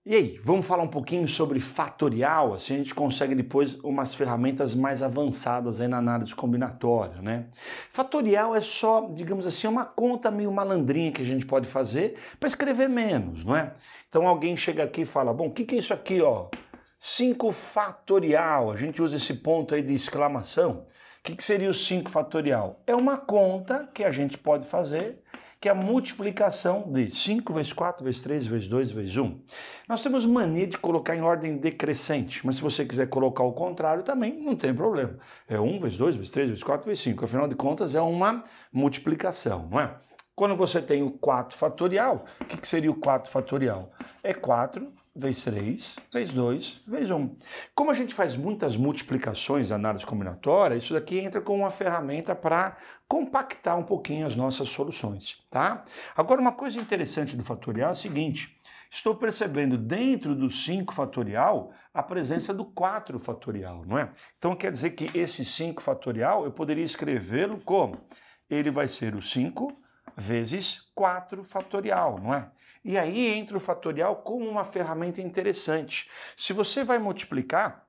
E aí, vamos falar um pouquinho sobre fatorial? Assim a gente consegue depois umas ferramentas mais avançadas aí na análise combinatória, né? Fatorial é só, digamos assim, uma conta meio malandrinha que a gente pode fazer para escrever menos, não é? Então alguém chega aqui e fala, bom, o que é isso aqui, ó? 5 fatorial, a gente usa esse ponto aí de exclamação. O que seria o 5 fatorial? É uma conta que a gente pode fazer, que é a multiplicação de 5 vezes 4 vezes 3 vezes 2 vezes 1. Nós temos mania de colocar em ordem decrescente, mas se você quiser colocar o contrário também, não tem problema. É 1 vezes 2 vezes 3 vezes 4 vezes 5. Afinal de contas, é uma multiplicação, não é? Quando você tem o 4 fatorial, o que seria o 4 fatorial? É 4 vezes 3, vezes 2, vezes 1. Como a gente faz muitas multiplicações na análise combinatória, isso daqui entra como uma ferramenta para compactar um pouquinho as nossas soluções, tá? Agora, uma coisa interessante do fatorial é o seguinte, estou percebendo dentro do 5 fatorial a presença do 4 fatorial, não é? Então quer dizer que esse 5 fatorial eu poderia escrevê-lo como? Ele vai ser o 5 vezes 4 fatorial, não é? E aí entra o fatorial como uma ferramenta interessante. Se você vai multiplicar,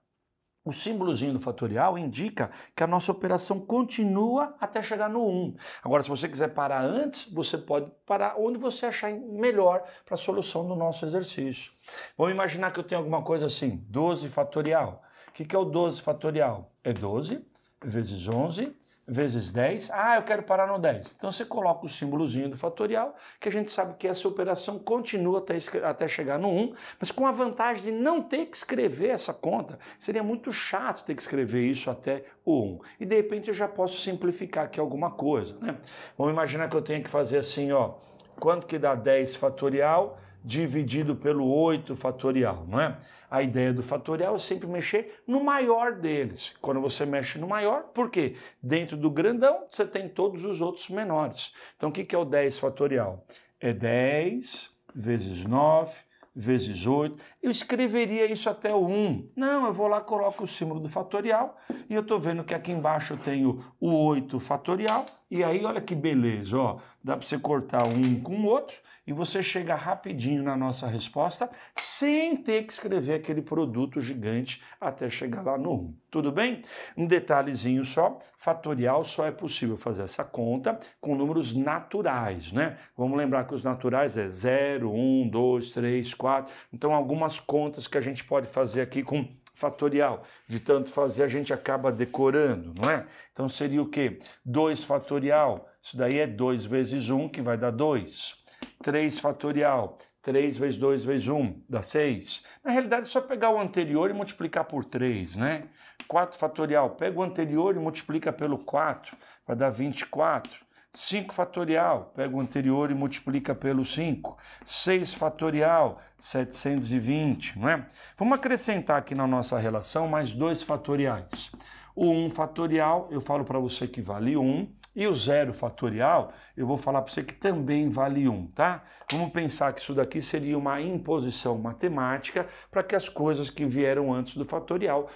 o símbolozinho do fatorial indica que a nossa operação continua até chegar no 1. Agora, se você quiser parar antes, você pode parar onde você achar melhor para a solução do nosso exercício. Vamos imaginar que eu tenho alguma coisa assim, 12 fatorial. O que é o 12 fatorial? É 12 vezes 11 vezes 10, eu quero parar no 10. Então você coloca o símbolozinho do fatorial, que a gente sabe que essa operação continua até chegar no 1, mas com a vantagem de não ter que escrever essa conta. Seria muito chato ter que escrever isso até o 1. E de repente eu já posso simplificar aqui alguma coisa, né? Vamos imaginar que eu tenho que fazer assim, ó, quanto que dá 10 fatorial dividido pelo 8 fatorial, não é? A ideia do fatorial é sempre mexer no maior deles. Quando você mexe no maior, por quê? Dentro do grandão, você tem todos os outros menores. Então, o que é o 10 fatorial? É 10 vezes 9 vezes 8. Eu escreveria isso até o 1. Não, eu vou lá, coloco o símbolo do fatorial e eu estou vendo que aqui embaixo eu tenho o 8 fatorial. E aí, olha que beleza, ó, dá para você cortar um com o outro e você chega rapidinho na nossa resposta sem ter que escrever aquele produto gigante até chegar lá no 1. Tudo bem? Um detalhezinho só, fatorial só é possível fazer essa conta com números naturais, né? Vamos lembrar que os naturais é 0, 1, 2, 3, 4. Então algumas contas que a gente pode fazer aqui com fatorial, de tanto fazer a gente acaba decorando, não é? Então seria o quê? 2 fatorial, isso daí é 2 vezes 1, que vai dar 2. 3 fatorial, 3 vezes 2 vezes 1, dá 6. Na realidade é só pegar o anterior e multiplicar por 3, né? 4 fatorial, pega o anterior e multiplica pelo 4, vai dar 24. 5 fatorial, pega o anterior e multiplica pelo 5. 6 fatorial, 720, não é? Vamos acrescentar aqui na nossa relação mais 2 fatoriais. O 1 fatorial, eu falo para você que vale 1, e o 0 fatorial, eu vou falar para você que também vale 1, tá? Vamos pensar que isso daqui seria uma imposição matemática para que as coisas que vieram antes do fatorial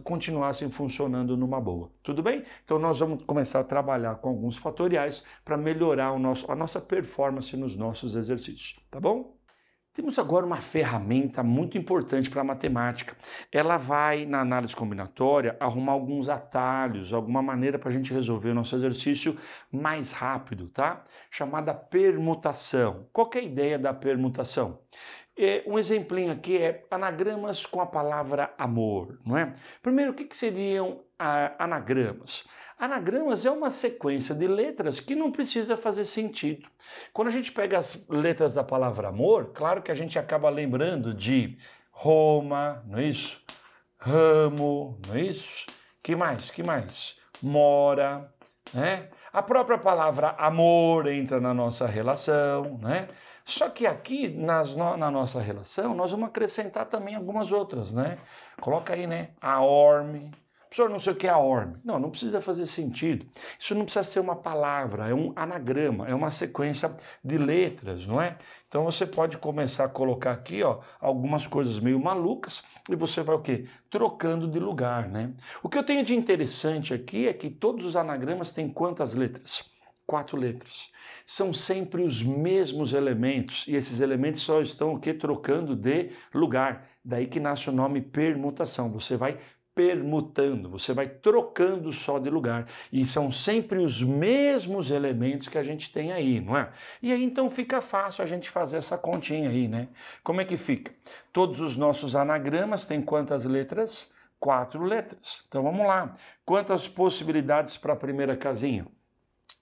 continuassem funcionando numa boa. Tudo bem? Então nós vamos começar a trabalhar com alguns fatoriais para melhorar a nossa performance nos nossos exercícios, tá bom? Temos agora uma ferramenta muito importante para a matemática. Ela vai, na análise combinatória, arrumar alguns atalhos, alguma maneira para a gente resolver o nosso exercício mais rápido, tá? Chamada permutação. Qual que é a ideia da permutação? Um exemplinho aqui é anagramas com a palavra amor, não é? Primeiro, o que seriam anagramas? Anagramas é uma sequência de letras que não precisa fazer sentido. Quando a gente pega as letras da palavra amor, claro que a gente acaba lembrando de Roma, não é isso? Ramo, não é isso? Que mais? Que mais? Mora, né? A própria palavra amor entra na nossa relação, né? Só que aqui, na nossa relação, nós vamos acrescentar também algumas outras, né? Coloca aí, né? Aorme. Professor, não sei o que é aorme. Não, não precisa fazer sentido. Isso não precisa ser uma palavra, é um anagrama, é uma sequência de letras, não é? Então você pode começar a colocar aqui, ó, algumas coisas meio malucas e você vai o quê? Trocando de lugar, né? O que eu tenho de interessante aqui é que todos os anagramas têm quantas letras? 4 letras. São sempre os mesmos elementos, e esses elementos só estão o quê? Trocando de lugar. Daí que nasce o nome permutação. Você vai permutando, você vai trocando só de lugar. E são sempre os mesmos elementos que a gente tem aí, não é? E aí então fica fácil a gente fazer essa continha aí, né? Como é que fica? Todos os nossos anagramas têm quantas letras? 4 letras. Então vamos lá. Quantas possibilidades para a primeira casinha?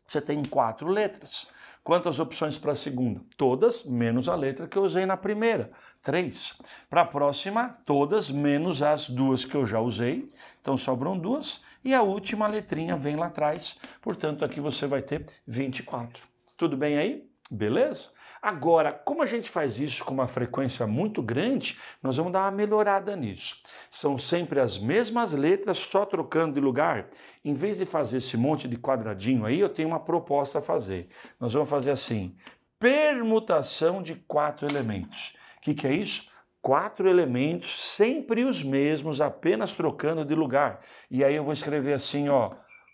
Você tem 4 letras. Quantas opções para a segunda? Todas, menos a letra que eu usei na primeira. 3. Para a próxima, todas, menos as 2 que eu já usei. Então sobram 2. E a última letrinha vem lá atrás. Portanto, aqui você vai ter 24. Tudo bem aí? Beleza? Agora, como a gente faz isso com uma frequência muito grande, nós vamos dar uma melhorada nisso. São sempre as mesmas letras, só trocando de lugar. Em vez de fazer esse monte de quadradinho aí, eu tenho uma proposta a fazer. Nós vamos fazer assim, permutação de 4 elementos. O que é isso? 4 elementos, sempre os mesmos, apenas trocando de lugar. E aí eu vou escrever assim, ó,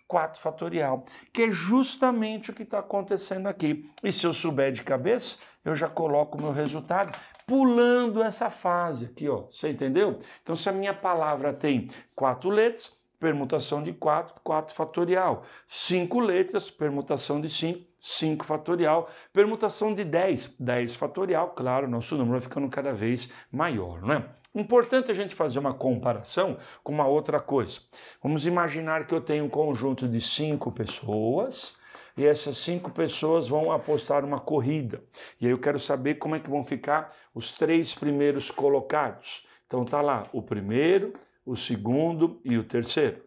4 fatorial, que é justamente o que está acontecendo aqui. E se eu souber de cabeça, eu já coloco o meu resultado pulando essa fase aqui, ó. Você entendeu? Então, se a minha palavra tem 4 letras, permutação de 4, 4 fatorial. 5 letras, permutação de 5, 5 fatorial. Permutação de 10, 10 fatorial. Claro, nosso número vai ficando cada vez maior, não é? Importante a gente fazer uma comparação com uma outra coisa. Vamos imaginar que eu tenho um conjunto de 5 pessoas e essas 5 pessoas vão apostar uma corrida. E aí eu quero saber como é que vão ficar os 3 primeiros colocados. Então tá lá o primeiro, o segundo e o terceiro.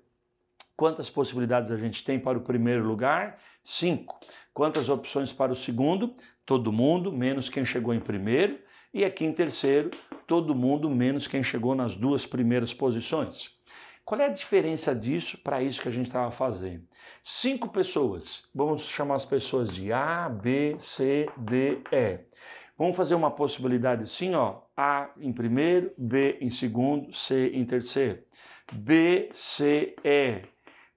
Quantas possibilidades a gente tem para o primeiro lugar? 5. Quantas opções para o segundo? Todo mundo, menos quem chegou em primeiro. E aqui em terceiro, todo mundo, menos quem chegou nas 2 primeiras posições. Qual é a diferença disso para isso que a gente estava fazendo? 5 pessoas, vamos chamar as pessoas de A, B, C, D, E. Vamos fazer uma possibilidade assim, ó, A em primeiro, B em segundo, C em terceiro. B, C, E.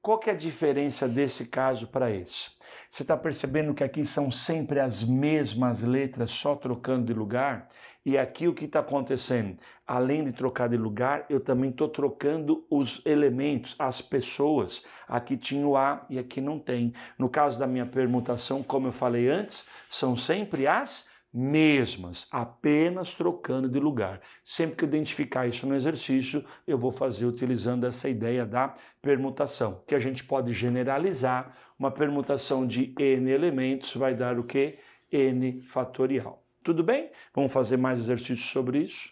Qual que é a diferença desse caso para esse? Você está percebendo que aqui são sempre as mesmas letras, só trocando de lugar? E aqui o que está acontecendo? Além de trocar de lugar, eu também estou trocando os elementos, as pessoas. Aqui tinha o A e aqui não tem. No caso da minha permutação, como eu falei antes, são sempre as mesmas, apenas trocando de lugar. Sempre que eu identificar isso no exercício, eu vou fazer utilizando essa ideia da permutação, que a gente pode generalizar. Uma permutação de N elementos vai dar o quê? N fatorial. Tudo bem? Vamos fazer mais exercícios sobre isso?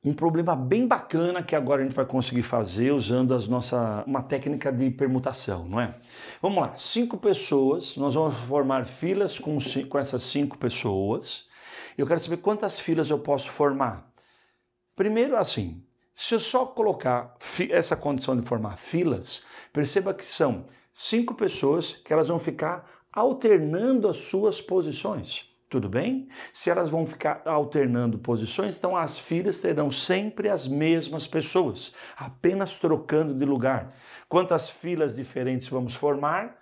Um problema bem bacana que agora a gente vai conseguir fazer usando uma técnica de permutação, não é? Vamos lá, 5 pessoas, nós vamos formar filas com essas 5 pessoas. Eu quero saber quantas filas eu posso formar. Primeiro, assim, se eu só colocar essa condição de formar filas, perceba que são 5 pessoas que elas vão ficar alternando as suas posições. Tudo bem? Se elas vão ficar alternando posições, então as filas terão sempre as mesmas pessoas, apenas trocando de lugar. Quantas filas diferentes vamos formar?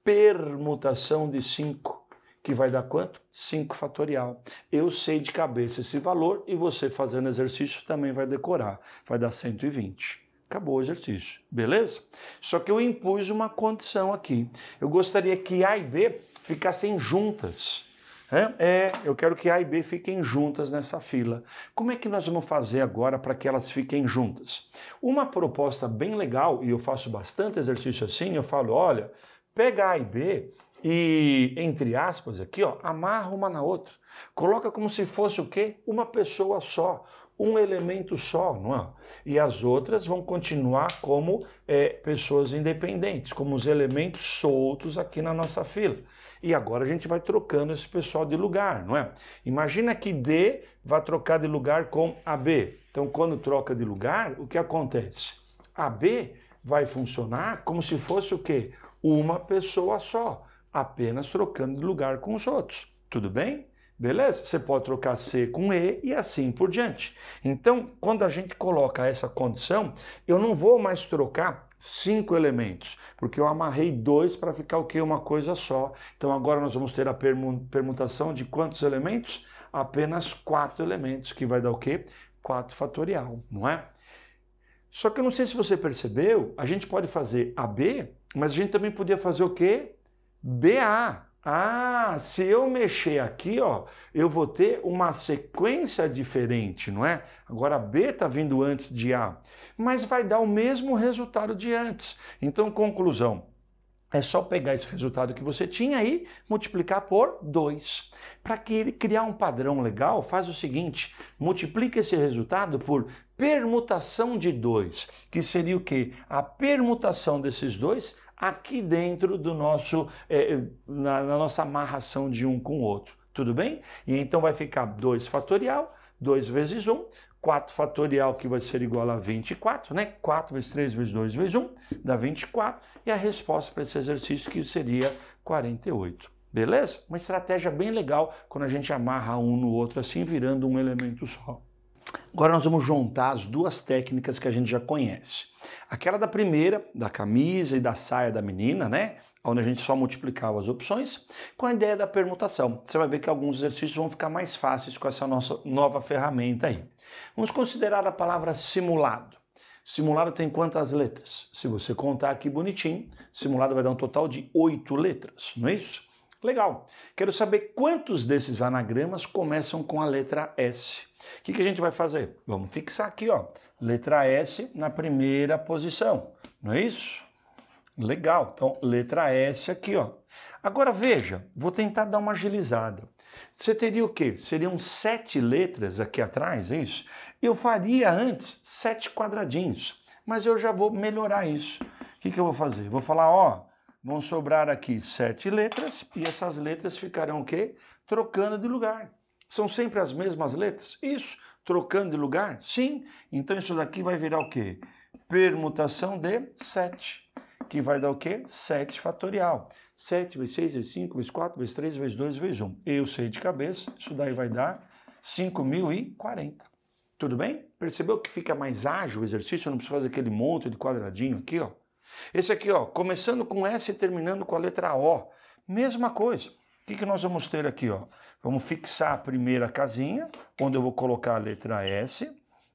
Permutação de 5, que vai dar quanto? 5 fatorial. Eu sei de cabeça esse valor e você fazendo exercício também vai decorar. Vai dar 120. Acabou o exercício, beleza? Só que eu impus uma condição aqui. Eu gostaria que A e B ficassem juntas. Eu quero que A e B fiquem juntas nessa fila. Como é que nós vamos fazer agora para que elas fiquem juntas? Uma proposta bem legal, e eu faço bastante exercício assim, eu falo, olha, pega A e B e, entre aspas, aqui, ó, amarra uma na outra. Coloca como se fosse o quê? Uma pessoa só, um elemento só, não é? E as outras vão continuar como pessoas independentes, como os elementos soltos aqui na nossa fila. E agora a gente vai trocando esse pessoal de lugar, não é? Imagina que D vai trocar de lugar com AB. Então, quando troca de lugar, o que acontece? AB vai funcionar como se fosse o quê? Uma pessoa só, apenas trocando de lugar com os outros. Tudo bem? Beleza? Você pode trocar C com E e assim por diante. Então, quando a gente coloca essa condição, eu não vou mais trocar 5 elementos, porque eu amarrei 2 para ficar o quê? Uma coisa só. Então agora nós vamos ter a permutação de quantos elementos? Apenas 4 elementos, que vai dar o quê? 4 fatorial, não é? Só que eu não sei se você percebeu, a gente pode fazer AB, mas a gente também podia fazer o quê? BA. Ah, se eu mexer aqui, ó, eu vou ter uma sequência diferente, não é? Agora B está vindo antes de A, mas vai dar o mesmo resultado de antes. Então, conclusão, é só pegar esse resultado que você tinha aí, multiplicar por 2. Para que ele criar um padrão legal, faz o seguinte, multiplica esse resultado por permutação de 2, que seria o quê? A permutação desses dois aqui dentro do nosso, na nossa amarração de um com o outro, tudo bem? E então vai ficar 2 fatorial, 2 vezes 1, 4 fatorial que vai ser igual a 24, né? 4 vezes 3 vezes 2 vezes 1 dá 24, e a resposta para esse exercício que seria 48. Beleza? Uma estratégia bem legal quando a gente amarra um no outro assim, virando um elemento só. Agora nós vamos juntar as duas técnicas que a gente já conhece. Aquela da primeira, da camisa e da saia da menina, né? Onde a gente só multiplicava as opções, com a ideia da permutação. Você vai ver que alguns exercícios vão ficar mais fáceis com essa nossa nova ferramenta aí. Vamos considerar a palavra simulado. Simulado tem quantas letras? Se você contar aqui bonitinho, simulado vai dar um total de 8 letras, não é isso? Legal. Quero saber quantos desses anagramas começam com a letra S. O que a gente vai fazer? Vamos fixar aqui, ó, letra S na primeira posição, não é isso? Legal, então letra S aqui, ó. Agora veja, vou tentar dar uma agilizada. Você teria o quê? Seriam 7 letras aqui atrás, é isso? Eu faria antes 7 quadradinhos, mas eu já vou melhorar isso. O que eu vou fazer? Vou falar, ó, vão sobrar aqui 7 letras e essas letras ficarão o quê? Trocando de lugar. São sempre as mesmas letras? Isso, trocando de lugar? Sim. Então isso daqui vai virar o quê? Permutação de 7, que vai dar o quê? 7 fatorial. 7 vezes 6 vezes 5 vezes 4 vezes 3 vezes 2 vezes 1. Eu sei de cabeça, isso daí vai dar 5.040. Tudo bem? Percebeu que fica mais ágil o exercício? Eu não preciso fazer aquele monte de quadradinho aqui, ó. Esse aqui, ó, começando com S e terminando com a letra O. Mesma coisa. O que nós vamos ter aqui, ó? Vamos fixar a primeira casinha, onde eu vou colocar a letra S.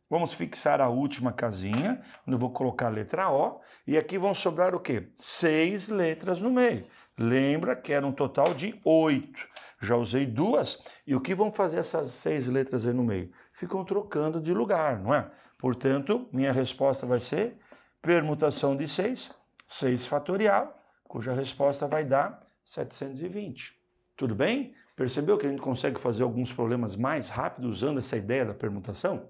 Vamos fixar a última casinha, onde eu vou colocar a letra O. E aqui vão sobrar o quê? 6 letras no meio. Lembra que era um total de 8. Já usei 2. E o que vão fazer essas 6 letras aí no meio? Ficam trocando de lugar, não é? Portanto, minha resposta vai ser permutação de 6, 6 fatorial, cuja resposta vai dar 720. Tudo bem? Percebeu que a gente consegue fazer alguns problemas mais rápido usando essa ideia da permutação?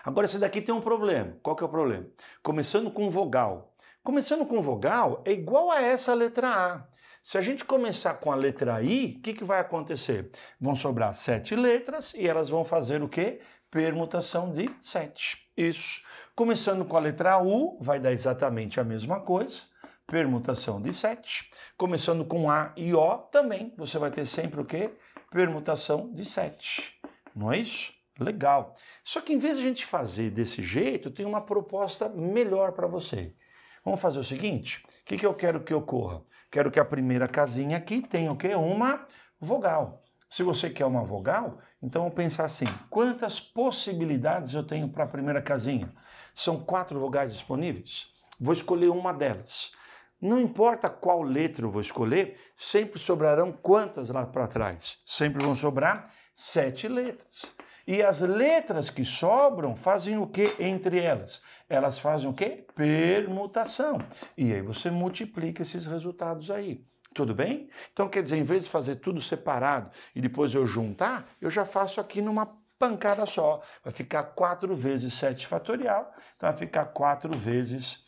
Agora, esse daqui tem um problema. Qual que é o problema? Começando com vogal. Começando com vogal é igual a essa letra A. Se a gente começar com a letra I, o que vai acontecer? Vão sobrar 7 letras e elas vão fazer o quê? Permutação de 7. Isso. Começando com a letra U, vai dar exatamente a mesma coisa. Permutação de 7. Começando com A e O, também você vai ter sempre o quê? Permutação de 7. Não é isso? Legal. Só que em vez de a gente fazer desse jeito, tem uma proposta melhor para você. Vamos fazer o seguinte? O que eu quero que ocorra? Quero que a primeira casinha aqui tenha o quê? Uma vogal. Se você quer uma vogal, então vamos pensar assim, quantas possibilidades eu tenho para a primeira casinha? São 4 vogais disponíveis? Vou escolher uma delas. Não importa qual letra eu vou escolher, sempre sobrarão quantas lá para trás? Sempre vão sobrar 7 letras. E as letras que sobram fazem o que entre elas? Elas fazem o quê? Permutação. E aí você multiplica esses resultados aí. Tudo bem? Então, quer dizer, em vez de fazer tudo separado e depois eu juntar, eu já faço aqui numa pancada só. Vai ficar 4 vezes 7 fatorial, então vai ficar 4 vezes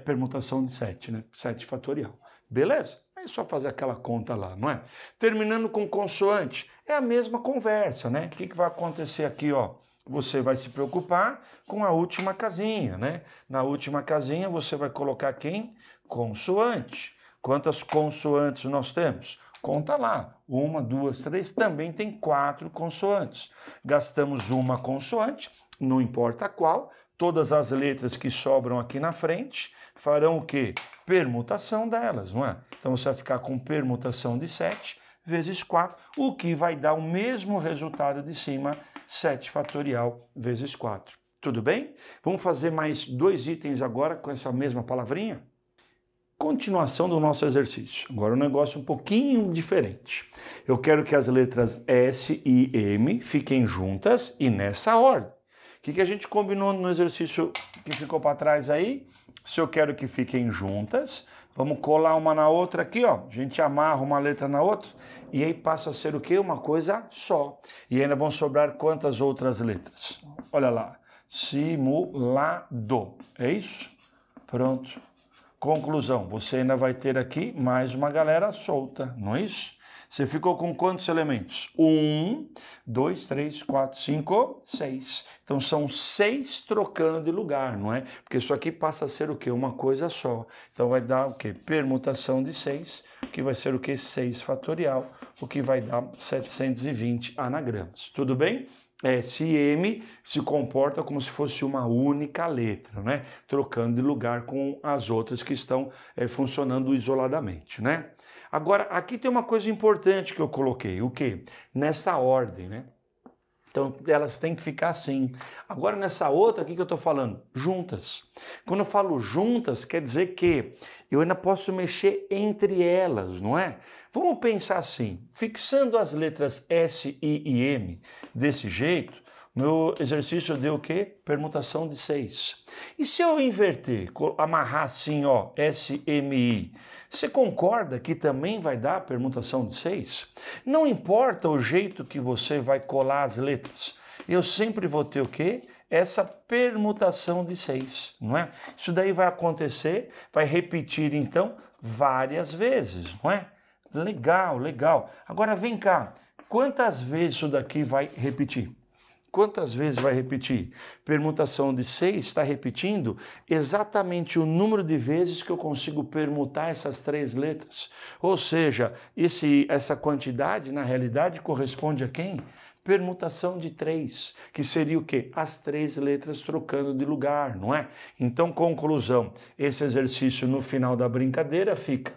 permutação de 7, né? 7 fatorial. Beleza? É só fazer aquela conta lá, não é? Terminando com consoante, é a mesma conversa, né? O que vai acontecer aqui, ó? Você vai se preocupar com a última casinha, né? Na última casinha você vai colocar quem? Consoante. Quantas consoantes nós temos? Conta lá. 1, 2, 3, também tem 4 consoantes. Gastamos uma consoante, não importa qual, Todas as letras que sobram aqui na frente farão o quê? Permutação delas, não é? Então você vai ficar com permutação de 7 vezes 4, o que vai dar o mesmo resultado de cima, 7 fatorial vezes 4. Tudo bem? Vamos fazer mais 2 itens agora com essa mesma palavrinha? Continuação do nosso exercício. Agora um negócio um pouquinho diferente. Eu quero que as letras S e M fiquem juntas e nessa ordem. O que a gente combinou no exercício que ficou para trás aí? Se eu quero que fiquem juntas, vamos colar uma na outra aqui, ó. A gente amarra uma letra na outra e aí passa a ser o quê? Uma coisa só. E ainda vão sobrar quantas outras letras? Olha lá. Simulado. É isso? Pronto. Conclusão. Você ainda vai ter aqui mais uma galera solta, não é isso? Você ficou com quantos elementos? 1, 2, 3, 4, 5, 6. Então são 6 trocando de lugar, não é? Porque isso aqui passa a ser o quê? Uma coisa só. Então vai dar o quê? Permutação de 6, que vai ser o quê? 6 fatorial, o que vai dar 720 anagramas. Tudo bem? S e M se comporta como se fosse uma única letra, né? Trocando de lugar com as outras que estão funcionando isoladamente, né? Agora, aqui tem uma coisa importante que eu coloquei, o quê? Nessa ordem, né? Então, elas têm que ficar assim. Agora, nessa outra aqui que eu estou falando, juntas. Quando eu falo juntas, quer dizer que eu ainda posso mexer entre elas, não é? Vamos pensar assim, fixando as letras S, I e M desse jeito, meu exercício deu o quê? Permutação de 6. E se eu inverter, amarrar assim, ó, S, M, I, você concorda que também vai dar permutação de 6? Não importa o jeito que você vai colar as letras, eu sempre vou ter o quê? Essa permutação de 6, não é? Isso daí vai acontecer, vai repetir então várias vezes, não é? Legal, legal. Agora vem cá, quantas vezes isso daqui vai repetir? Quantas vezes vai repetir? Permutação de 6 está repetindo exatamente o número de vezes que eu consigo permutar essas 3 letras. Ou seja, essa quantidade, na realidade, corresponde a quem? Permutação de 3, que seria o quê? As 3 letras trocando de lugar, não é? Então, conclusão, esse exercício no final da brincadeira fica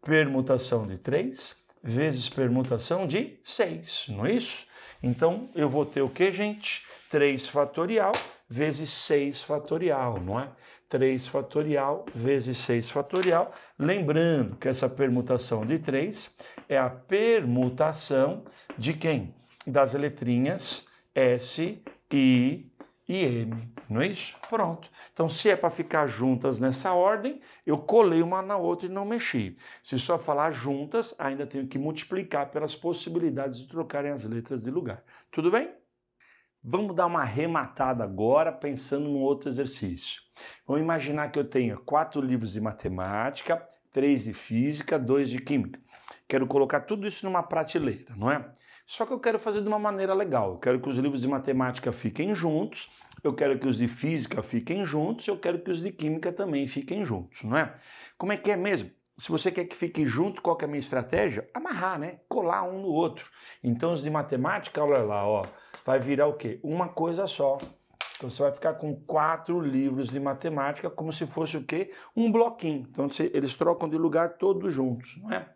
permutação de 3 vezes permutação de 6, não é isso? Então, eu vou ter o que, gente? 3 fatorial vezes 6 fatorial, não é? 3 fatorial vezes 6 fatorial. Lembrando que essa permutação de 3 é a permutação de quem? Das letrinhas S, I e M, não é isso? Pronto. Então, se é para ficar juntas nessa ordem, eu colei uma na outra e não mexi. Se só falar juntas, ainda tenho que multiplicar pelas possibilidades de trocarem as letras de lugar. Tudo bem? Vamos dar uma arrematada agora, pensando num outro exercício. Vamos imaginar que eu tenha 4 livros de matemática, 3 de física, 2 de química. Quero colocar tudo isso numa prateleira, não é? Só que eu quero fazer de uma maneira legal. Eu quero que os livros de matemática fiquem juntos, eu quero que os de física fiquem juntos, eu quero que os de química também fiquem juntos, não é? Como é que é mesmo? Se você quer que fique junto, qual que é a minha estratégia? Amarrar, né? Colar um no outro. Então os de matemática, olha lá, ó, vai virar o quê? Uma coisa só. Então você vai ficar com 4 livros de matemática como se fosse o quê? Um bloquinho. Então eles trocam de lugar todos juntos, não é?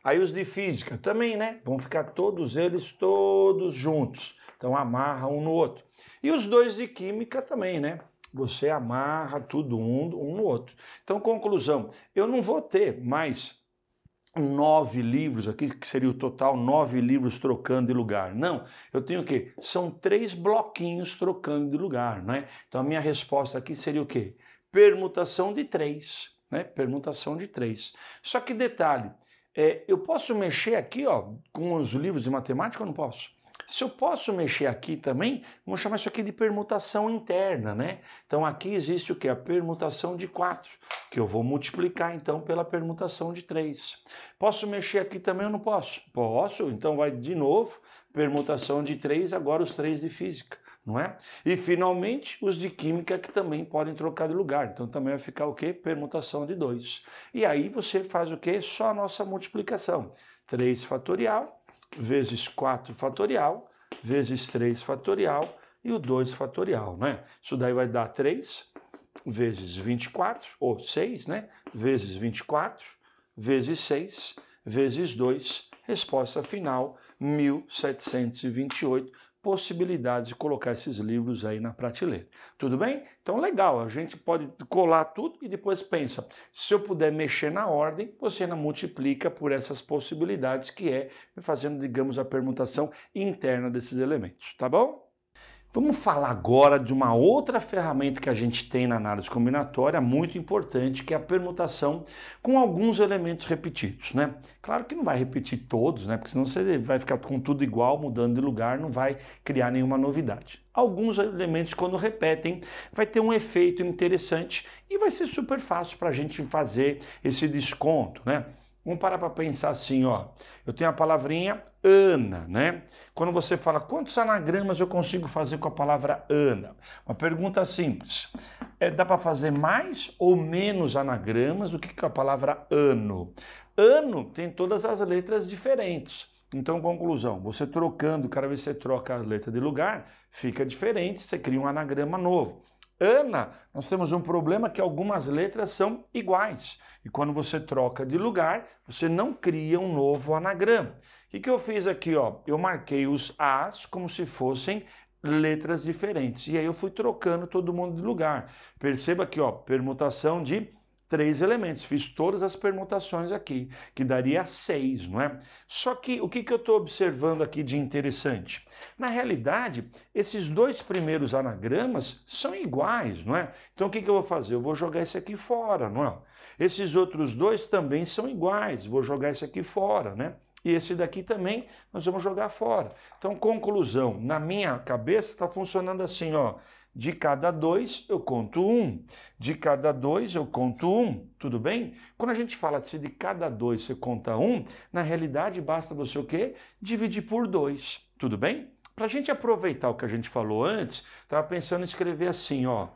Aí os de física também, né? Vão ficar todos eles todos juntos. Então amarra um no outro. E os 2 de química também, né? Você amarra tudo um no outro. Então, conclusão, eu não vou ter mais 9 livros aqui, que seria o total 9 livros trocando de lugar. Não, eu tenho o quê? São 3 bloquinhos trocando de lugar, né? Então a minha resposta aqui seria o quê? Permutação de 3, né? Permutação de 3. Só que detalhe, eu posso mexer aqui, ó, com os livros de matemática ou não posso? Se eu posso mexer aqui também, vamos chamar isso aqui de permutação interna, né? Então aqui existe o quê? A permutação de 4, que eu vou multiplicar então pela permutação de 3. Posso mexer aqui também ou não posso? Posso, então vai de novo, permutação de 3, agora os 3 de física, não é? E finalmente os de química que também podem trocar de lugar, então também vai ficar o quê? Permutação de 2. E aí você faz o quê? Só a nossa multiplicação. 3 fatorial vezes 4 fatorial, vezes 3 fatorial, e o 2 fatorial, né? Isso daí vai dar 3 vezes 24, ou 6, né? Vezes 24, vezes 6, vezes 2. Resposta final, 1728. Possibilidades de colocar esses livros aí na prateleira. Tudo bem? Então, legal, a gente pode colar tudo e depois pensa, se eu puder mexer na ordem, você ainda multiplica por essas possibilidades, que é fazendo, digamos, a permutação interna desses elementos, tá bom? Vamos falar agora de uma outra ferramenta que a gente tem na análise combinatória, muito importante, que é a permutação com alguns elementos repetidos, né? Claro que não vai repetir todos, né? Porque senão você vai ficar com tudo igual, mudando de lugar, não vai criar nenhuma novidade. Alguns elementos, quando repetem, vai ter um efeito interessante e vai ser super fácil para a gente fazer esse desconto, né? Vamos parar para pensar assim, ó. Eu tenho a palavrinha Ana, né? Quando você fala quantos anagramas eu consigo fazer com a palavra Ana? Uma pergunta simples. Dá para fazer mais ou menos anagramas do que com a palavra ano? Ano tem todas as letras diferentes. Então, conclusão, você trocando, cada vez que você troca a letra de lugar, fica diferente, você cria um anagrama novo. Ana, nós temos um problema que algumas letras são iguais. E quando você troca de lugar, você não cria um novo anagrama. O que eu fiz aqui? Ó? Eu marquei os As como se fossem letras diferentes. E aí eu fui trocando todo mundo de lugar. Perceba aqui, ó, permutação de 3 elementos. Fiz todas as permutações aqui, que daria 6, não é? Só que o que eu estou observando aqui de interessante? Na realidade, esses 2 primeiros anagramas são iguais, não é? Então o que eu vou fazer? Eu vou jogar esse aqui fora, não é? Esses outros 2 também são iguais, vou jogar esse aqui fora, né? E esse daqui também nós vamos jogar fora. Então, conclusão, na minha cabeça está funcionando assim, ó. De cada 2 eu conto 1, de cada 2 eu conto 1, tudo bem? Quando a gente fala se de cada 2 você conta 1, na realidade basta você o quê? Dividir por 2, tudo bem? Para a gente aproveitar o que a gente falou antes, estava pensando em escrever assim, ó,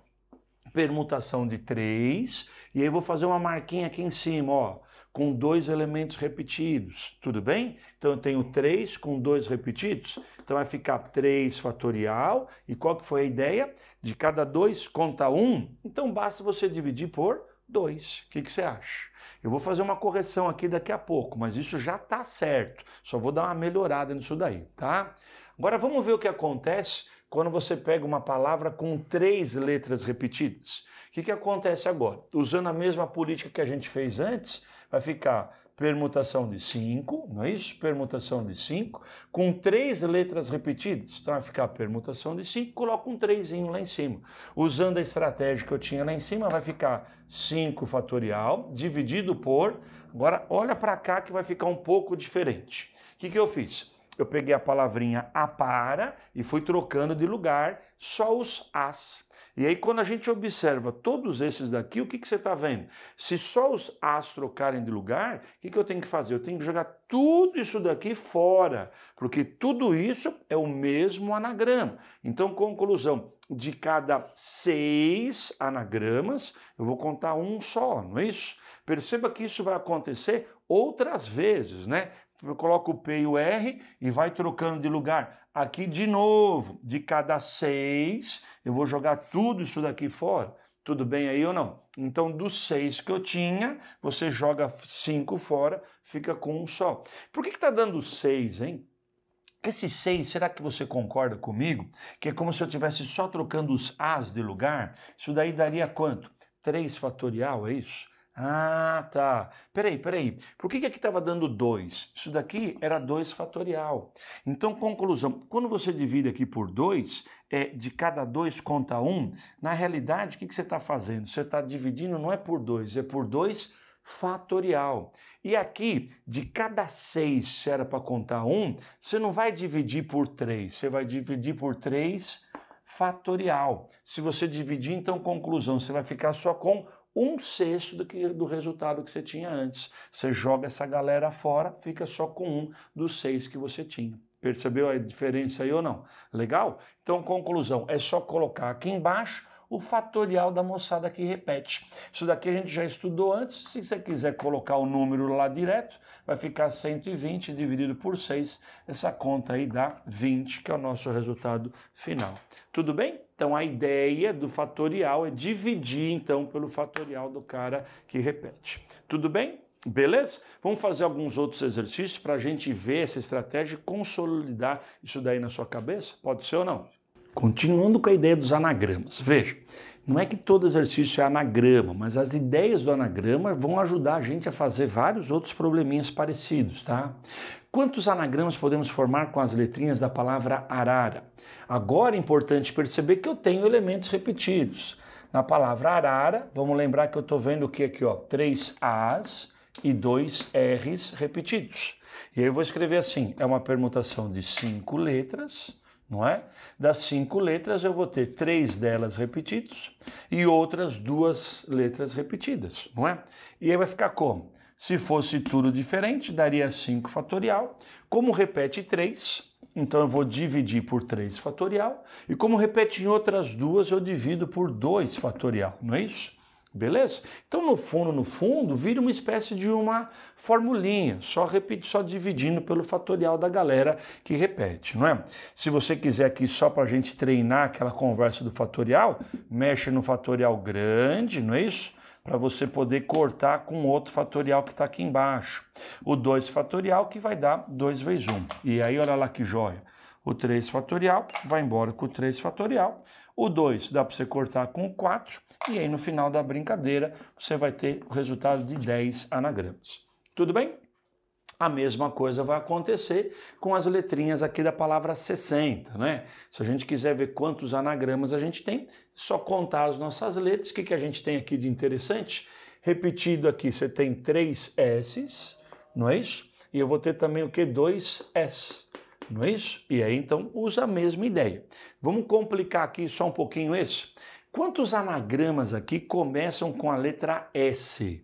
permutação de 3, e aí eu vou fazer uma marquinha aqui em cima, ó, com 2 elementos repetidos, tudo bem? Então eu tenho 3 com 2 repetidos, então vai ficar 3 fatorial, e qual que foi a ideia? De cada 2 conta 1, então basta você dividir por 2. O que você acha? Eu vou fazer uma correção aqui daqui a pouco, mas isso já está certo, só vou dar uma melhorada nisso daí, tá? Agora vamos ver o que acontece quando você pega uma palavra com 3 letras repetidas. O que acontece agora? Usando a mesma política que a gente fez antes, vai ficar permutação de 5, não é isso? Permutação de 5, com 3 letras repetidas. Então vai ficar permutação de 5, coloca um 3zinho lá em cima. Usando a estratégia que eu tinha lá em cima, vai ficar 5 fatorial, dividido por... Agora olha para cá que vai ficar um pouco diferente. O que eu fiz? Eu peguei a palavrinha apara e fui trocando de lugar só os as. E aí quando a gente observa todos esses daqui, o que você está vendo? Se só os as trocarem de lugar, o que eu tenho que fazer? Eu tenho que jogar tudo isso daqui fora, porque tudo isso é o mesmo anagrama. Então, conclusão, de cada 6 anagramas, eu vou contar um só, não é isso? Perceba que isso vai acontecer outras vezes, né? Eu coloco o P e o R e vai trocando de lugar. Aqui de novo, de cada 6, eu vou jogar tudo isso daqui fora. Tudo bem aí ou não? Então, dos 6 que eu tinha, você joga 5 fora, fica com um só. Por que está dando 6, hein? Esse 6, será que você concorda comigo? Que é como se eu estivesse só trocando os as de lugar? Isso daí daria quanto? 3 fatorial, é isso? Ah, tá. Peraí. Por que aqui estava dando 2? Isso daqui era 2 fatorial. Então, conclusão, quando você divide aqui por 2, de cada 2 conta 1, na realidade, o que você está fazendo? Você está dividindo, não é por 2, é por 2 fatorial. E aqui, de cada 6, se era para contar 1, você não vai dividir por 3, você vai dividir por 3 fatorial. Se você dividir, então, conclusão, você vai ficar só com 1/6 do resultado que você tinha antes. Você joga essa galera fora, fica só com 1 dos 6 que você tinha. Percebeu a diferença aí ou não? Legal? Então, conclusão, é só colocar aqui embaixo o fatorial da moçada que repete. Isso daqui a gente já estudou antes, se você quiser colocar o número lá direto, vai ficar 120 dividido por 6, essa conta aí dá 20, que é o nosso resultado final. Tudo bem? Então a ideia do fatorial é dividir então pelo fatorial do cara que repete. Tudo bem? Beleza? Vamos fazer alguns outros exercícios para a gente ver essa estratégia e consolidar isso daí na sua cabeça? Pode ser ou não? Continuando com a ideia dos anagramas. Veja, não é que todo exercício é anagrama, mas as ideias do anagrama vão ajudar a gente a fazer vários outros probleminhas parecidos, tá? Quantos anagramas podemos formar com as letrinhas da palavra arara? Agora é importante perceber que eu tenho elementos repetidos. Na palavra arara, vamos lembrar que eu estou vendo o que aqui, ó? 3 As e 2 R's repetidos. E aí eu vou escrever assim, é uma permutação de 5 letras, não é? Das 5 letras eu vou ter 3 delas repetidos e outras 2 letras repetidas, não é? E aí vai ficar como? Se fosse tudo diferente, daria 5 fatorial. Como repete 3, então eu vou dividir por 3 fatorial. E como repete em outras 2, eu divido por 2 fatorial, não é isso? Beleza? Então, no fundo, vira uma espécie de uma formulinha, só dividindo pelo fatorial da galera que repete, não é? Se você quiser aqui só para a gente treinar aquela conversa do fatorial, mexe no fatorial grande, não é isso? Para você poder cortar com outro fatorial que está aqui embaixo. O 2 fatorial que vai dar 2 vezes 1. E aí, olha lá que joia. O 3 fatorial vai embora com o 3 fatorial. O 2 dá para você cortar com o 4. E aí, no final da brincadeira, você vai ter o resultado de 10 anagramas. Tudo bem? A mesma coisa vai acontecer com as letrinhas aqui da palavra 60, né? Se a gente quiser ver quantos anagramas a gente tem, só contar as nossas letras. O que a gente tem aqui de interessante? Repetido aqui, você tem 3 S's, não é isso? E eu vou ter também o que? 2 S, não é isso? E aí, então, usa a mesma ideia. Vamos complicar aqui só um pouquinho esse? Quantos anagramas aqui começam com a letra S?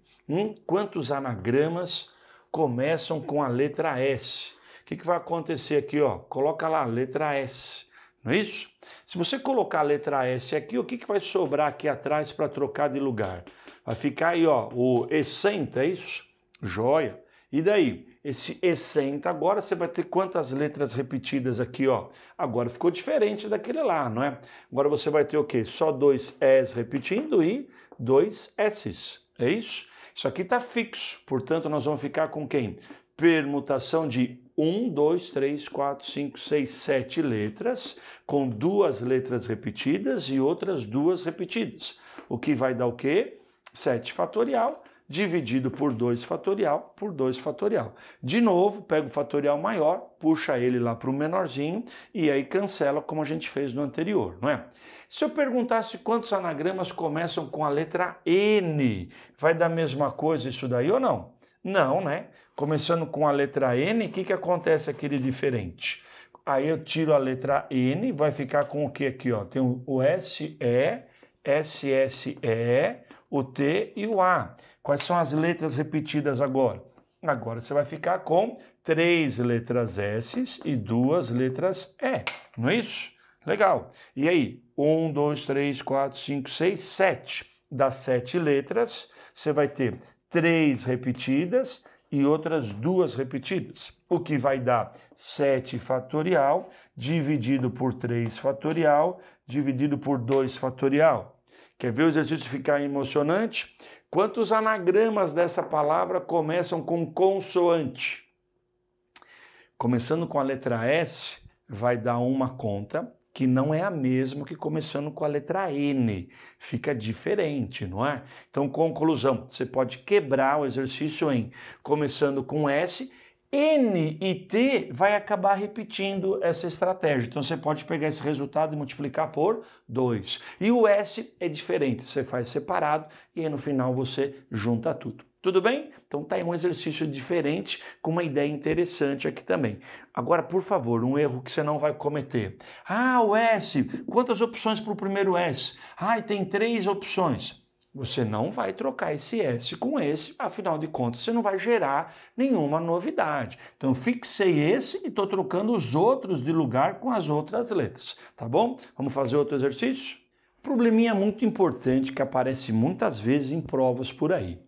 Quantos anagramas começam com a letra S? O que vai acontecer aqui, ó? Coloca lá, letra S, não é isso? Se você colocar a letra S aqui, o que vai sobrar aqui atrás para trocar de lugar? Vai ficar aí, ó, o E60, é isso? Joia. E daí? Esse E60 agora você vai ter quantas letras repetidas aqui, ó? Agora ficou diferente daquele lá, não é? Agora você vai ter o quê? Só 2 S repetindo e 2 S's, é isso? Isso aqui está fixo, portanto nós vamos ficar com quem? Permutação de 1, 2, 3, 4, 5, 6, 7 letras, com 2 letras repetidas e outras 2 repetidas. O que vai dar o quê? 7 fatorial, dividido por 2 fatorial, por 2 fatorial. De novo, pega o fatorial maior, puxa ele lá para o menorzinho e aí cancela como a gente fez no anterior, não é? Se eu perguntasse quantos anagramas começam com a letra N, vai dar a mesma coisa isso daí ou não? Não, né? Começando com a letra N, o que acontece aqui de diferente? Aí eu tiro a letra N, vai ficar com o que aqui, ó? Tem o SE, SSE, o T e o A. Quais são as letras repetidas agora? Agora você vai ficar com 3 letras S e 2 letras E, não é isso? Legal. E aí? 1, 2, 3, 4, 5, 6, 7. Das 7 letras, você vai ter 3 repetidas e outras 2 repetidas. O que vai dar 7 fatorial, dividido por 3 fatorial, dividido por 2 fatorial. Quer ver o exercício ficar emocionante? Quantos anagramas dessa palavra começam com consoante? Começando com a letra S, vai dar uma conta que não é a mesma que começando com a letra N. Fica diferente, não é? Então, conclusão, você pode quebrar o exercício em começando com S, N e T vai acabar repetindo essa estratégia. Então, você pode pegar esse resultado e multiplicar por 2. E o S é diferente, você faz separado e aí no final você junta tudo. Tudo bem? Então tá aí um exercício diferente com uma ideia interessante aqui também. Agora, por favor, um erro que você não vai cometer. Ah, o S, quantas opções para o primeiro S? Ah, tem 3 opções. Você não vai trocar esse S com esse, afinal de contas você não vai gerar nenhuma novidade. Então fixei esse e estou trocando os outros de lugar com as outras letras, tá bom? Vamos fazer outro exercício? Probleminha muito importante que aparece muitas vezes em provas por aí.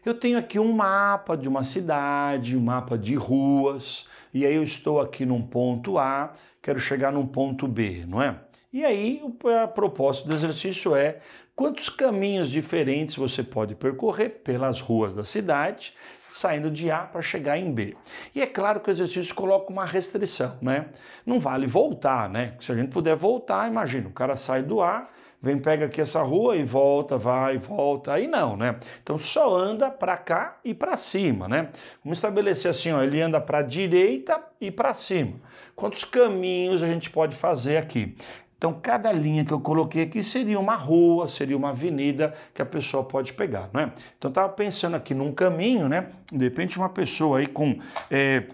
Eu tenho aqui um mapa de uma cidade, um mapa de ruas, e aí eu estou aqui num ponto A, quero chegar num ponto B, não é? E aí a proposta do exercício é quantos caminhos diferentes você pode percorrer pelas ruas da cidade, saindo de A para chegar em B. E é claro que o exercício coloca uma restrição, né? Não vale voltar, né? Se a gente puder voltar, imagina, o cara sai do A, vem, pega aqui essa rua e volta, vai, volta, aí não, né? Então só anda para cá e para cima, né? Vamos estabelecer assim, ó, ele anda para a direita e para cima. Quantos caminhos a gente pode fazer aqui? Então cada linha que eu coloquei aqui seria uma rua, seria uma avenida que a pessoa pode pegar, né? Então eu estava pensando aqui num caminho, né? De repente uma pessoa aí com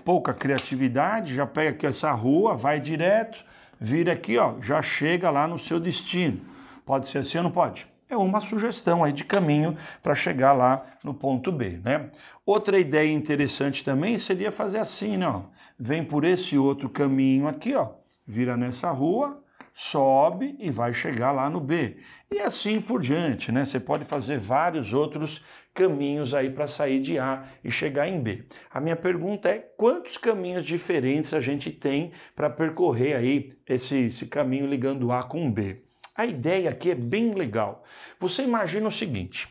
pouca criatividade já pega aqui essa rua, vai direto, vira aqui, ó, já chega lá no seu destino. Pode ser assim ou não pode? É uma sugestão aí de caminho para chegar lá no ponto B, né? Outra ideia interessante também seria fazer assim, né? Vem por esse outro caminho aqui, ó, vira nessa rua, sobe e vai chegar lá no B. E assim por diante, né? Você pode fazer vários outros caminhos aí para sair de A e chegar em B. A minha pergunta é, quantos caminhos diferentes a gente tem para percorrer aí esse caminho ligando A com B? A ideia aqui é bem legal. Você imagina o seguinte,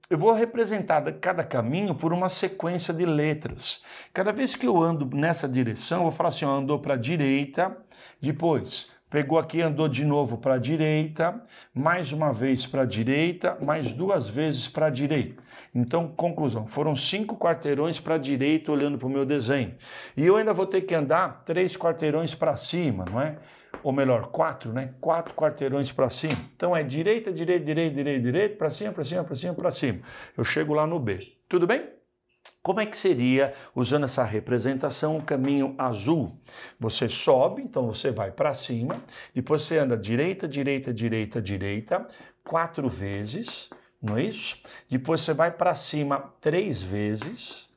eu vou representar cada caminho por uma sequência de letras. Cada vez que eu ando nessa direção, eu vou falar assim, ó, andou para a direita, depois pegou aqui, andou de novo para a direita, mais uma vez para a direita, mais 2 vezes para a direita. Então, conclusão, foram 5 quarteirões para a direita olhando para o meu desenho. E eu ainda vou ter que andar 3 quarteirões para cima, não é? Ou melhor, 4, né? 4 quarteirões para cima. Então é direita, direita, direita, direita, direita, para cima, para cima, para cima, para cima. Eu chego lá no B. Tudo bem? Como é que seria, usando essa representação, o caminho azul? Você sobe, então você vai para cima, depois você anda direita, direita, direita, direita, 4 vezes, não é isso? Depois você vai para cima 3 vezes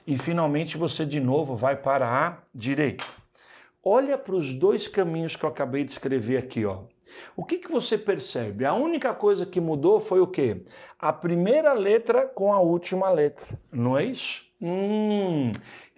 e finalmente você de novo vai para a direita. Olha para os 2 caminhos que eu acabei de escrever aqui, ó. O que você percebe? A única coisa que mudou foi o quê? A primeira letra com a última letra, não é isso?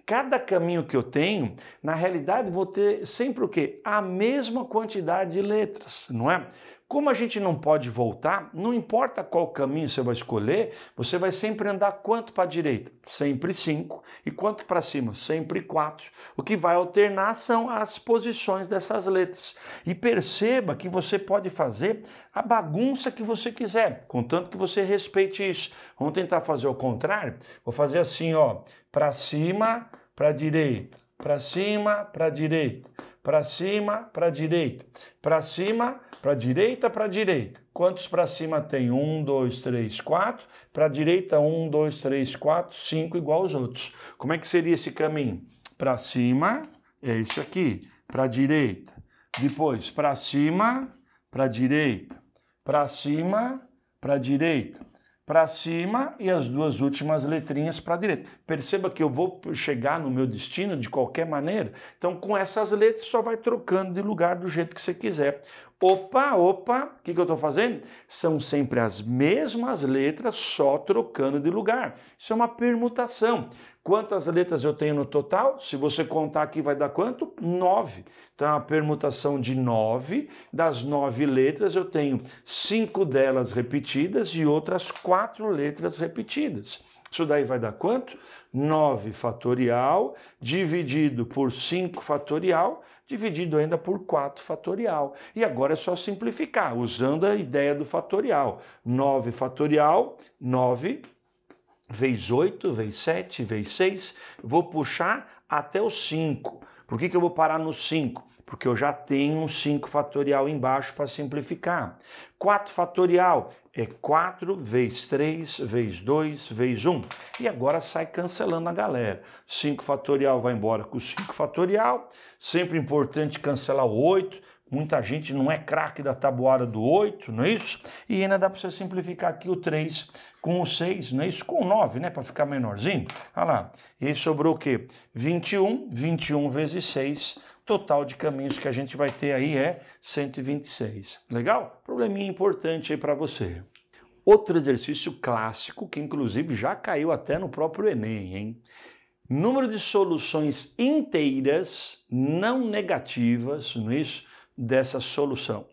Cada caminho que eu tenho, na realidade, vou ter sempre o quê? A mesma quantidade de letras, não é? Como a gente não pode voltar, não importa qual caminho você vai escolher, você vai sempre andar quanto para a direita? Sempre 5. E quanto para cima? Sempre 4. O que vai alternar são as posições dessas letras. E perceba que você pode fazer a bagunça que você quiser, contanto que você respeite isso. Vamos tentar fazer o contrário? Vou fazer assim, ó, para cima, para a direita, para cima, para a direita, para cima, para a direita, para cima, para a direita, para a direita. Quantos para cima tem? 1, 2, 3, 4. Para a direita, 1, 2, 3, 4, 5, igual aos outros. Como é que seria esse caminho? Para cima, é isso aqui. Para a direita. Depois, para cima, para a direita. Para cima, para a direita. Para cima e as 2 últimas letrinhas para a direita. Perceba que eu vou chegar no meu destino de qualquer maneira. Então, com essas letras, só vai trocando de lugar do jeito que você quiser. Opa, o que eu estou fazendo? São sempre as mesmas letras, só trocando de lugar. Isso é uma permutação. Quantas letras eu tenho no total? Se você contar aqui, vai dar quanto? 9. Então, é uma permutação de 9. Das 9 letras, eu tenho 5 delas repetidas e outras 4 letras repetidas. Isso daí vai dar quanto? 9 fatorial dividido por 5 fatorial, dividido ainda por 4 fatorial. E agora é só simplificar, usando a ideia do fatorial. 9 fatorial, 9 vezes 8, vezes 7, vezes 6, vou puxar até o 5. Por que eu vou parar no 5? Porque eu já tenho um 5 fatorial embaixo para simplificar. 4 fatorial é 4 vezes 3, vezes 2, vezes 1. E agora sai cancelando a galera. 5 fatorial vai embora com 5 fatorial. Sempre importante cancelar o 8. Muita gente não é craque da tabuada do 8, não é isso? E ainda dá para você simplificar aqui o 3 com o 6, não é isso? Com o 9, né? Para ficar menorzinho. Olha lá. E aí sobrou o quê? 21. 21 vezes 6. total de caminhos que a gente vai ter aí é 126. Legal? Probleminha importante aí para você. Outro exercício clássico, que inclusive já caiu até no próprio Enem, hein? Número de soluções inteiras não negativas, não é isso? Dessa solução.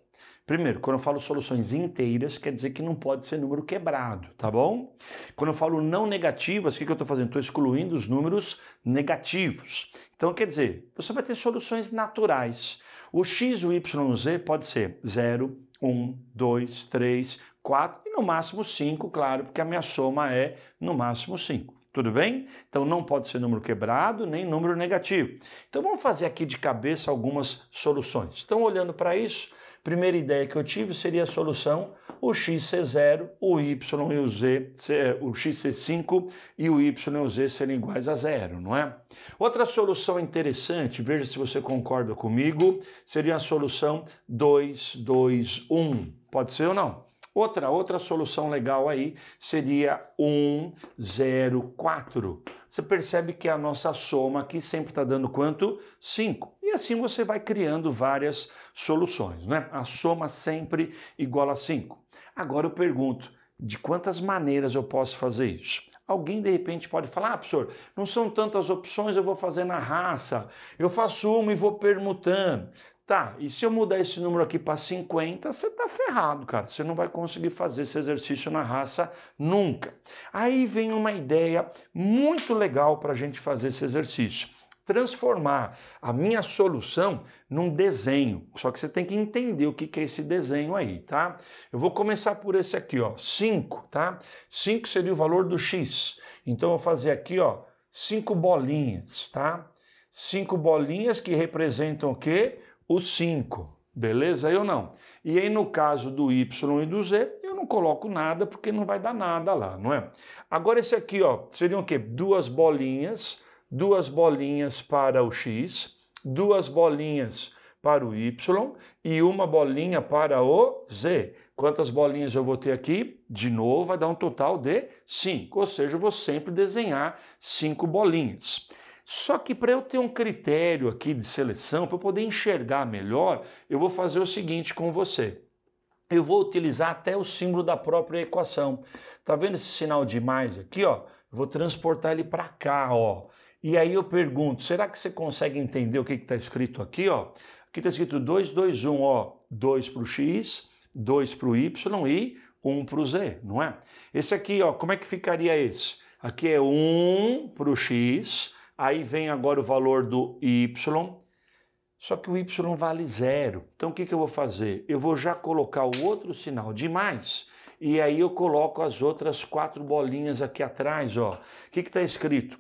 Primeiro, quando eu falo soluções inteiras, quer dizer que não pode ser número quebrado, tá bom? Quando eu falo não negativas, o que eu estou fazendo? Estou excluindo os números negativos. Então, quer dizer, você vai ter soluções naturais. O x, o y, o z pode ser 0, 1, 2, 3, 4 e no máximo 5, claro, porque a minha soma é no máximo 5. Tudo bem? Então não pode ser número quebrado nem número negativo. Então vamos fazer aqui de cabeça algumas soluções. Então olhando para isso, primeira ideia que eu tive seria a solução o x ser 0, o y e o z, o x ser 5 e o y e o z serem iguais a 0, não é? Outra solução interessante, veja se você concorda comigo, seria a solução 2, 2, 1. Pode ser ou não? Outra solução legal aí seria 1, 0, 4. Você percebe que a nossa soma aqui sempre está dando quanto? 5. E assim você vai criando várias soluções, né? A soma sempre igual a 5. Agora eu pergunto, de quantas maneiras eu posso fazer isso? Alguém de repente pode falar, professor, não são tantas opções, eu vou fazer na raça, eu faço uma e vou permutando. Tá, e se eu mudar esse número aqui para 50, você tá ferrado, cara. Você não vai conseguir fazer esse exercício na raça nunca. Aí vem uma ideia muito legal para a gente fazer esse exercício. Transformar a minha solução num desenho. Só que você tem que entender o que é esse desenho aí, tá? Eu vou começar por esse aqui, ó, 5, tá? 5 seria o valor do x. Então eu vou fazer aqui, ó, 5 bolinhas, tá? 5 bolinhas que representam o quê? O 5, beleza? Eu não. E aí no caso do y e do z, eu não coloco nada porque não vai dar nada lá, não é? Agora esse aqui, ó, seriam o quê? Duas bolinhas para o x, 2 bolinhas para o y e uma bolinha para o z. Quantas bolinhas eu vou ter aqui? De novo, vai dar um total de 5, ou seja, eu vou sempre desenhar 5 bolinhas. Só que para eu ter um critério aqui de seleção, para eu poder enxergar melhor, eu vou fazer o seguinte com você. Eu vou utilizar até o símbolo da própria equação. Tá vendo esse sinal de mais aqui, ó? Eu vou transportar ele para cá, ó. E aí eu pergunto, será que você consegue entender o que está escrito aqui, ó? Aqui está escrito 2, 2, 1, ó. 2 para o x, 2 para o y e 1 para o z, não é? Esse aqui, ó, como é que ficaria esse? Aqui é 1 para o x... Aí vem agora o valor do y, só que o y vale 0. Então o que eu vou fazer? Eu vou já colocar o outro sinal de mais e aí eu coloco as outras 4 bolinhas aqui atrás, ó. O que está escrito?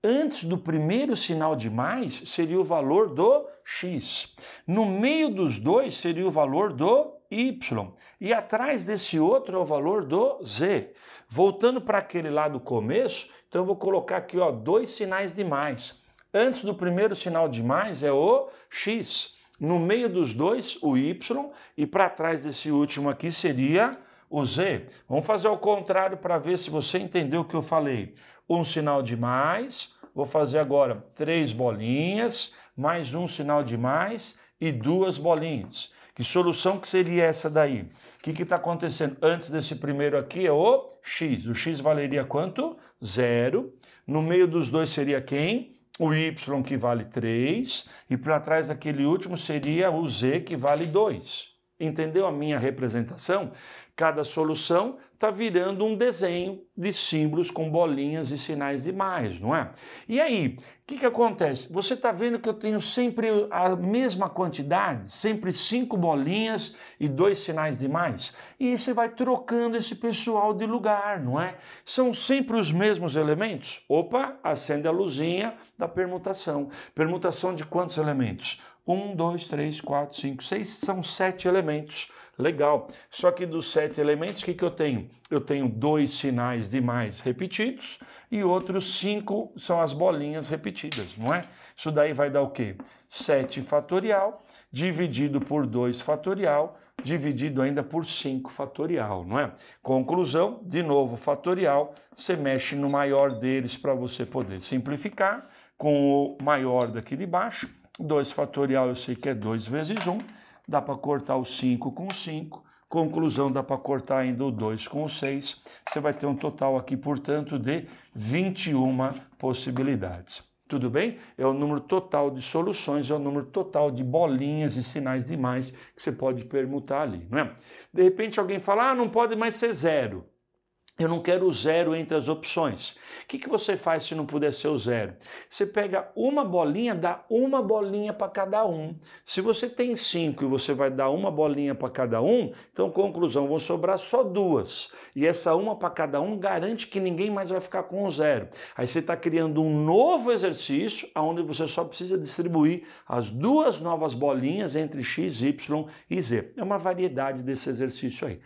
Antes do primeiro sinal de mais seria o valor do x. No meio dos dois seria o valor do y. E atrás desse outro é o valor do z. Voltando para aquele lá do começo, então eu vou colocar aqui, ó, 2 sinais de mais. Antes do primeiro sinal de mais é o x. No meio dos dois, o y. E para trás desse último aqui seria o z. Vamos fazer ao contrário para ver se você entendeu o que eu falei. Um sinal de mais, vou fazer agora 3 bolinhas, mais um sinal de mais e 2 bolinhas. Que solução que seria essa daí? O que está acontecendo? Antes desse primeiro aqui é o x. O x valeria quanto? 0. No meio dos dois seria quem? O y, que vale 3. E para trás daquele último seria o z, que vale 2. Entendeu a minha representação? Cada solução está virando um desenho de símbolos com bolinhas e sinais de mais, não é? E aí, o que acontece? Você está vendo que eu tenho sempre a mesma quantidade, sempre 5 bolinhas e 2 sinais de mais? E você vai trocando esse pessoal de lugar, não é? São sempre os mesmos elementos? Opa, acende a luzinha da permutação. Permutação de quantos elementos? 1, 2, 3, 4, 5, 6, são 7 elementos. Legal. Só que dos 7 elementos, o que eu tenho? Eu tenho 2 sinais de mais repetidos e outros 5 são as bolinhas repetidas, não é? Isso daí vai dar o quê? 7 fatorial dividido por 2 fatorial dividido ainda por 5 fatorial, não é? Conclusão, de novo, fatorial, você mexe no maior deles para você poder simplificar com o maior daqui de baixo. 2 fatorial eu sei que é 2 vezes 1, dá para cortar o 5 com 5, conclusão, dá para cortar ainda o 2 com o 6, você vai ter um total aqui, portanto, de 21 possibilidades. Tudo bem? É o número total de soluções, é o número total de bolinhas e sinais de mais que você pode permutar ali, não é? De repente alguém fala, ah, não pode mais ser 0. Eu não quero o 0 entre as opções. O que você faz se não puder ser o 0? Você pega uma bolinha, dá uma bolinha para cada um. Se você tem 5 e você vai dar uma bolinha para cada um, então, conclusão, vão sobrar só 2. E essa uma para cada um garante que ninguém mais vai ficar com o 0. Aí você está criando um novo exercício, onde você só precisa distribuir as 2 novas bolinhas entre x, y e z. É uma variedade desse exercício aí.